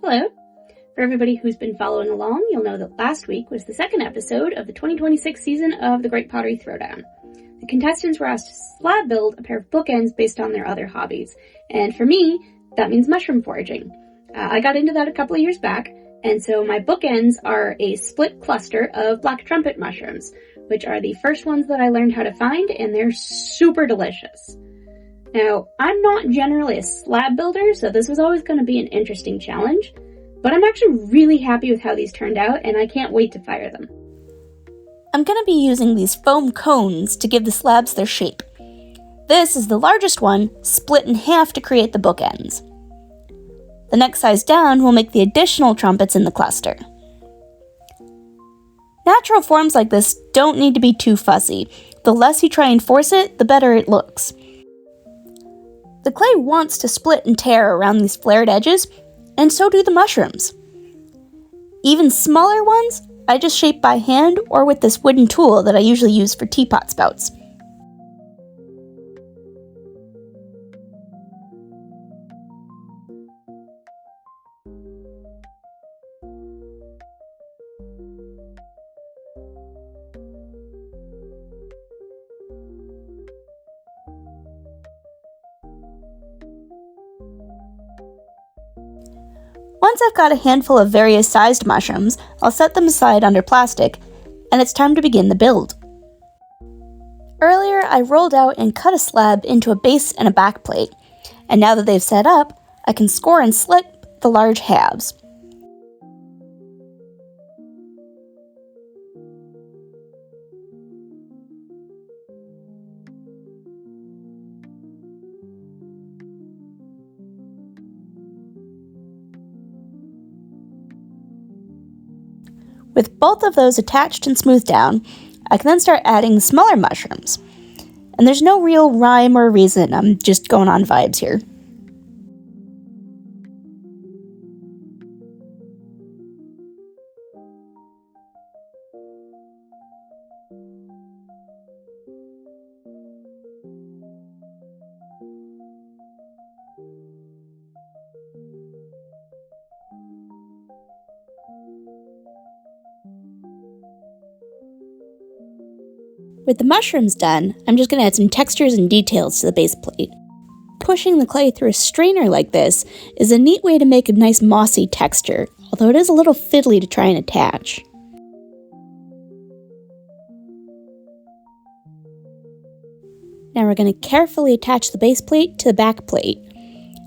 Hello. For everybody who's been following along, you'll know that last week was the second episode of the 2026 season of the Great Pottery Throwdown. The contestants were asked to slab build a pair of bookends based on their other hobbies, and for me, that means mushroom foraging. I got into that a couple of years back, and so my bookends are a split cluster of black trumpet mushrooms, which are the first ones that I learned how to find, and they're super delicious. Now, I'm not generally a slab builder, so this was always going to be an interesting challenge, but I'm actually really happy with how these turned out, and I can't wait to fire them. I'm going to be using these foam cones to give the slabs their shape. This is the largest one, split in half to create the bookends. The next size down will make the additional trumpets in the cluster. Natural forms like this don't need to be too fussy. The less you try and force it, the better it looks. The clay wants to split and tear around these flared edges, and so do the mushrooms. Even smaller ones, I just shape by hand or with this wooden tool that I usually use for teapot spouts. Once I've got a handful of various sized mushrooms, I'll set them aside under plastic, and it's time to begin the build. Earlier, I rolled out and cut a slab into a base and a back plate, and now that they've set up, I can score and slit the large halves. With both of those attached and smoothed down, I can then start adding the smaller mushrooms. And there's no real rhyme or reason, I'm just going on vibes here. With the mushrooms done, I'm just going to add some textures and details to the base plate. Pushing the clay through a strainer like this is a neat way to make a nice mossy texture, although it is a little fiddly to try and attach. Now we're going to carefully attach the base plate to the back plate,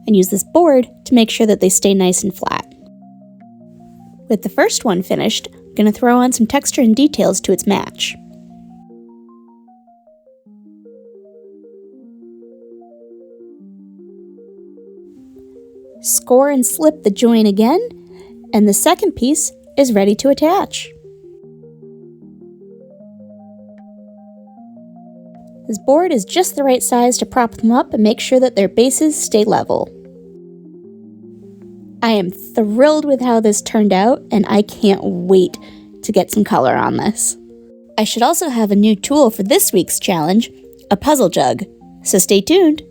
and use this board to make sure that they stay nice and flat. With the first one finished, I'm going to throw on some texture and details to its match. Score and slip the join again, and the second piece is ready to attach. This board is just the right size to prop them up and make sure that their bases stay level. I am thrilled with how this turned out, and I can't wait to get some color on this. I should also have a new tool for this week's challenge, a puzzle jug, so stay tuned.